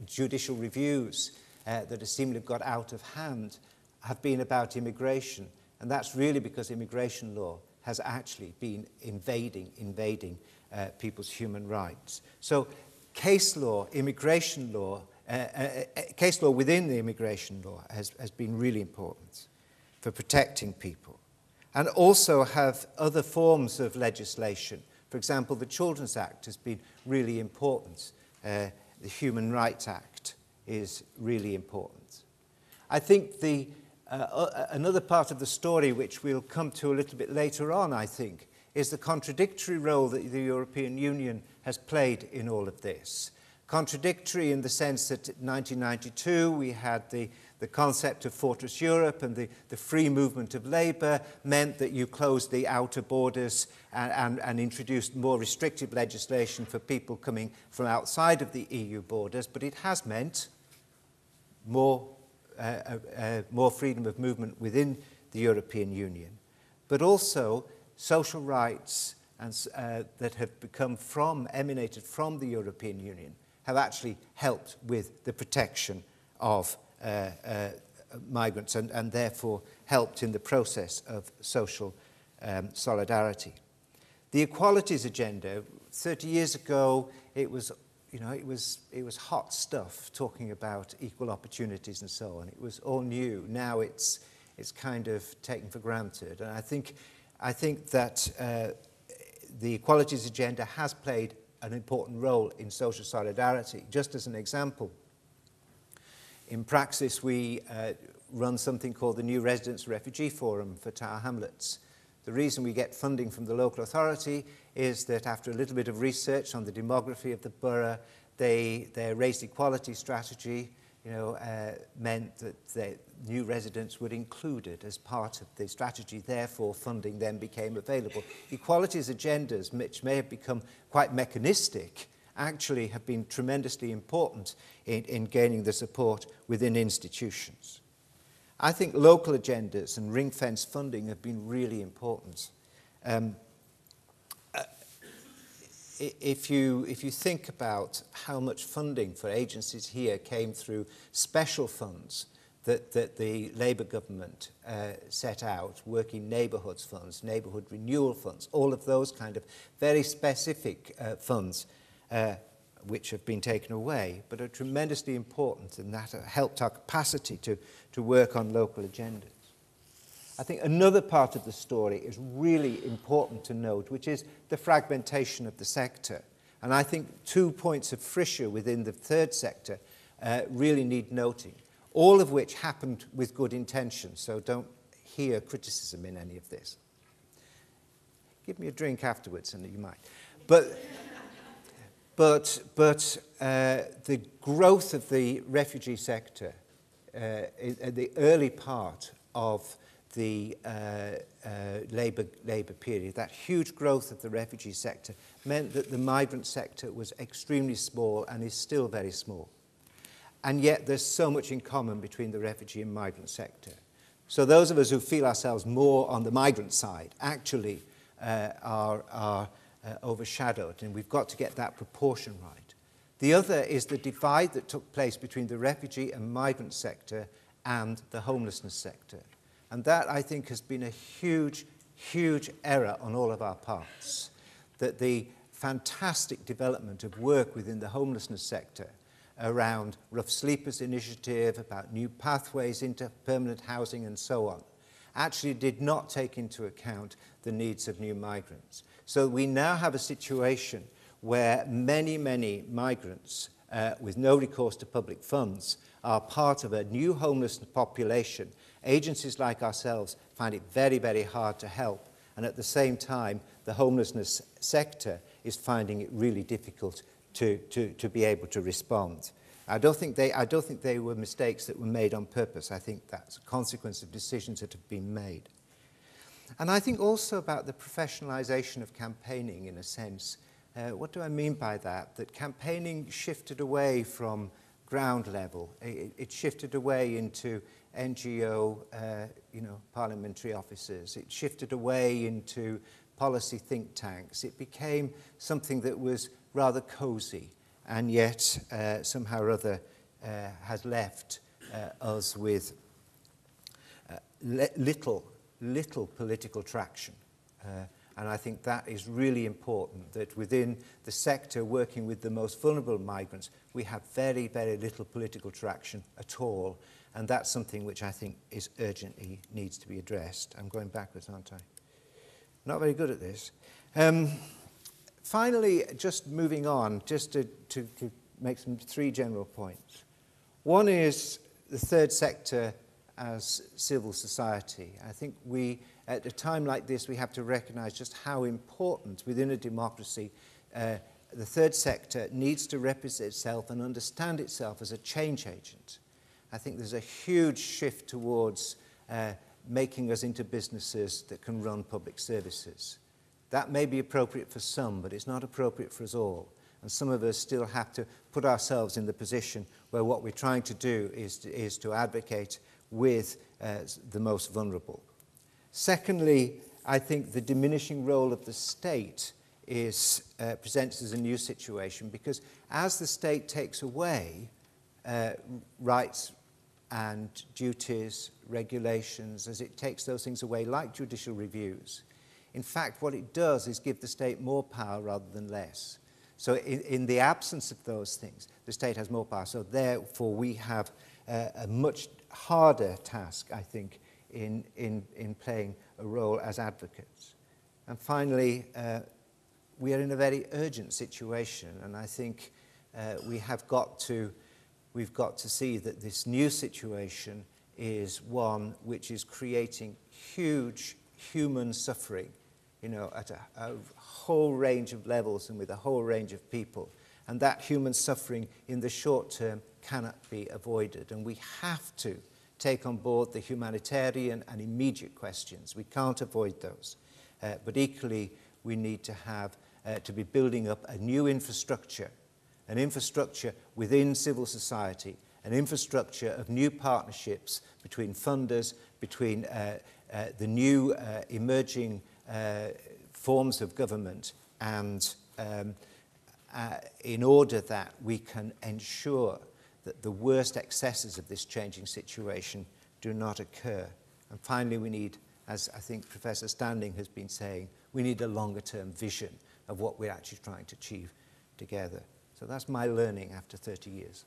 judicial reviews that seem to have got out of hand have been about immigration. And that's really because immigration law has actually been invading people's human rights. So case law, immigration law, case law within the immigration law has been really important for protecting people. And also have other forms of legislation. For example, the Children's Act has been really important. The Human Rights Act is really important. I think another part of the story, which we'll come to a little bit later on, I think, is the contradictory role that the European Union has played in all of this. Contradictory in the sense that in 1992 we had the concept of Fortress Europe, and the free movement of labour meant that you closed the outer borders and introduced more restrictive legislation for people coming from outside of the EU borders, but it has meant more freedom of movement within the European Union, but also social rights that have emanated from the European Union have actually helped with the protection of migrants and therefore helped in the process of social solidarity. The equalities agenda, 30 years ago, it was hot stuff talking about equal opportunities and so on. It was all new. Now it's kind of taken for granted. And I think that the equalities agenda has played an important role in social solidarity. Just as an example, in Praxis, we run something called the New Residents Refugee Forum for Tower Hamlets. The reason we get funding from the local authority is that after a little bit of research on the demography of the borough, their race equality strategy meant that the new residents were included as part of the strategy. Therefore, funding then became available. Equalities agendas, which may have become quite mechanistic, actually have been tremendously important in gaining the support within institutions. I think local agendas and ring-fence funding have been really important. If you think about how much funding for agencies here came through special funds that the Labour government set out, working neighbourhoods funds, neighbourhood renewal funds, all of those kind of very specific funds which have been taken away, but are tremendously important, and that helped our capacity to work on local agendas. I think another part of the story is really important to note, which is the fragmentation of the sector. And I think 2 points of fissure within the third sector really need noting, all of which happened with good intention, so don't hear criticism in any of this. Give me a drink afterwards, and you might. But the growth of the refugee sector in the early part of the Labour period, that huge growth of the refugee sector meant that the migrant sector was extremely small and is still very small. And yet there's so much in common between the refugee and migrant sector. So those of us who feel ourselves more on the migrant side actually are overshadowed, and we've got to get that proportion right. The other is the divide that took place between the refugee and migrant sector and the homelessness sector. And that, I think, has been a huge, huge error on all of our parts. That the fantastic development of work within the homelessness sector around Rough Sleepers Initiative, about new pathways into permanent housing and so on, actually did not take into account the needs of new migrants. So we now have a situation where many, many migrants with no recourse to public funds are part of a new homeless population. Agencies like ourselves find it very, very hard to help, and at the same time, the homelessness sector is finding it really difficult to be able to respond. I don't think they were mistakes that were made on purpose. I think that's a consequence of decisions that have been made. And I think also about the professionalisation of campaigning, in a sense. What do I mean by that? That campaigning shifted away from ground level. It shifted away into NGO, parliamentary offices. It shifted away into policy think tanks. It became something that was rather cosy. and yet somehow or other has left us with little political traction. And I think that is really important, that within the sector working with the most vulnerable migrants, we have very, very little political traction at all. And that's something which I think is urgently needs to be addressed. I'm going backwards, aren't I? Not very good at this. Finally, just moving on, just to make three general points. One is the third sector as civil society. I think we, at a time like this, we have to recognize just how important within a democracy the third sector needs to represent itself and understand itself as a change agent. I think there's a huge shift towards making us into businesses that can run public services. That may be appropriate for some, but it's not appropriate for us all. And some of us still have to put ourselves in the position where what we're trying to do is to advocate with the most vulnerable. Secondly, I think the diminishing role of the state presents as a new situation, because as the state takes away rights and duties, regulations, as it takes those things away, like judicial reviews, in fact, what it does is give the state more power rather than less. So in the absence of those things, the state has more power. So therefore, we have a much harder task, I think, in playing a role as advocates. And finally, we are in a very urgent situation, and I think we've got to see that this new situation is one which is creating huge human suffering, you know, at a whole range of levels and with a whole range of people. And that human suffering in the short term cannot be avoided. And we have to take on board the humanitarian and immediate questions. We can't avoid those. But equally, we need to have to be building up a new infrastructure, an infrastructure within civil society, an infrastructure of new partnerships between funders, between the new emerging forms of government, and in order that we can ensure that the worst excesses of this changing situation do not occur. And finally, we need, as I think Professor Standing has been saying, we need a longer-term vision of what we're actually trying to achieve together. So that's my learning after 30 years.